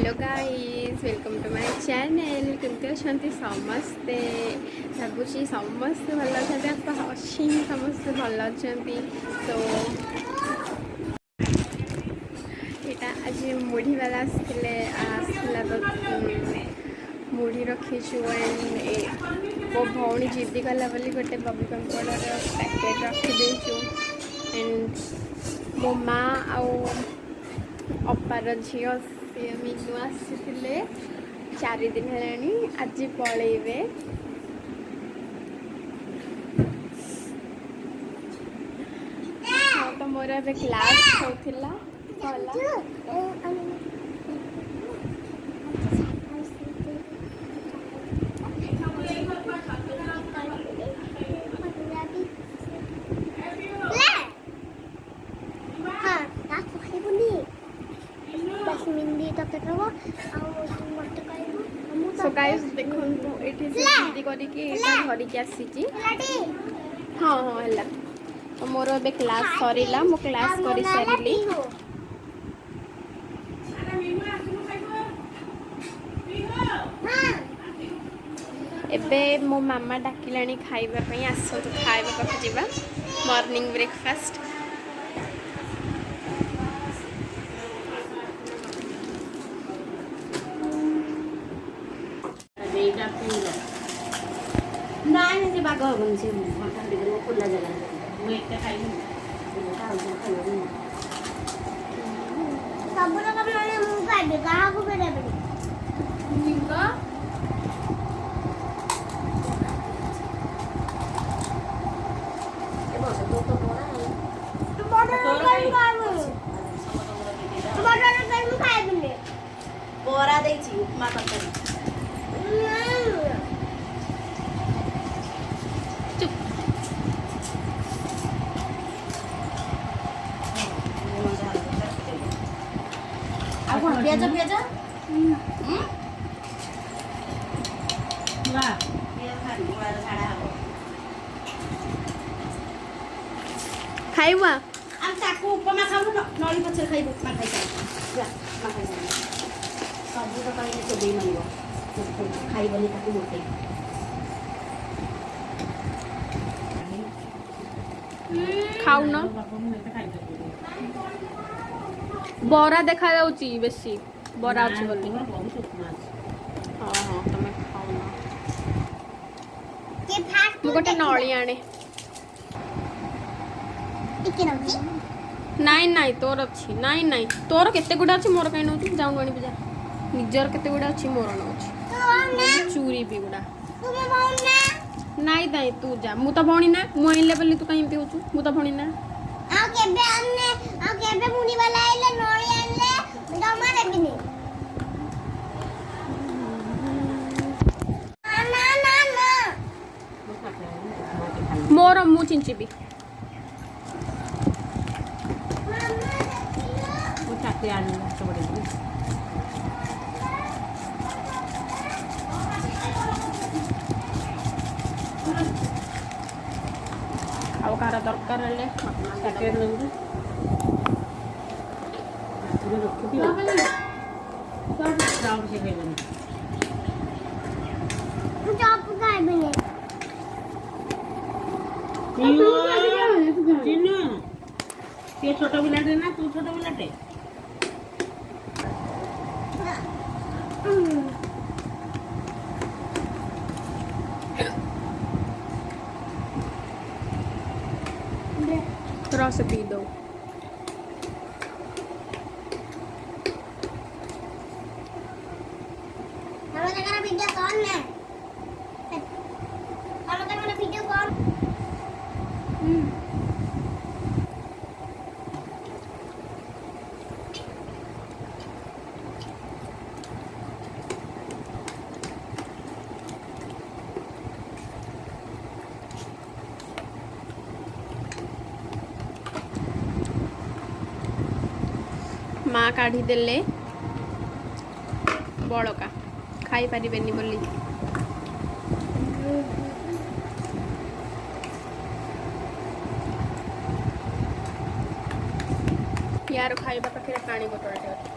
hello guys welcome to my channel केमती अच्छा समस्ते भावुची समस्ते भल अच्छा अच्छी समस्ते भल अच्छा तो यहाँ आज मुढ़ी वाला आसला मुढ़ी रखीचु एंड मो भौणी जिद्दी गला बोली गोटे बबलगम पाउडर पैकेट रखीदेचु एंड मो माँ आउ अपार झील सी मीनू आसी 4 दिन है आज पलैबे हाँ तो मोर ए क्लास होता सो गाइस देखो एठी से दीदी करी कि धरी के आसी हाँ हाँ है तो मोर ए क्लास सरीला मो क्लास करी सारिली एबे मो मामा डाकिलाणी खाइबा पई आसतु खाइबा पाख जीवा मॉर्निंग ब्रेकफास्ट नहीं से बाग होगन से घंटा दिन में खुला जगह मैं एक खाई नहीं का खाई नहीं सब लोग अपने मुंह काट दे कहां को बेटा बनी निका ये बस तो बड़ा है तो बड़ा कर खाए बिने बोरा दे छी उपमा तरकारी पियाज पियाज खाइबा अब ताको उपमा खाऊ नली पछर खाइबो उपमा खाइ जा मा खाइ जा सब तो कहीं तो दे मनियो खाइबनी ताको मोटे खाऊ न बरा देखा जाउची बेसी बरा अछि बोली हां हां तमे खाऊ न के फास्ट मु गोटे नळी आणे इके नउची नाइ नाइ तोर अछि नाइ नाइ तोर केते गुडा अछि मोर काई नउची जाऊ गणी पूजा निजर केते गुडा अछि मोर नउची चूरी भी गुडा तुमे भौन ना नाइ दाइ तू जा मु त भणी ना मु आइले बोली तू काई पिउछु मु त भणी ना आ केबे मुनी वाला आइले नळी आइले दमा देबिनी ना ना ना मोर मु चिंचिबी वो चाटे आनी तो बड़े आउ कार दरकार हेले चाटे नंदू तुरे रखी सब राउंड से गइलन चॉप गाइबने चिन्नू ये छोटा बिलाटे ना तू छोटा बिलाटे रस पी दो हम तेरा वीडियो कौन है हम तेरा वीडियो कौन माँ काढ़ी देले बड़का खाई पारिबेनी बोली यार खाइबा पाखे पानी बोतल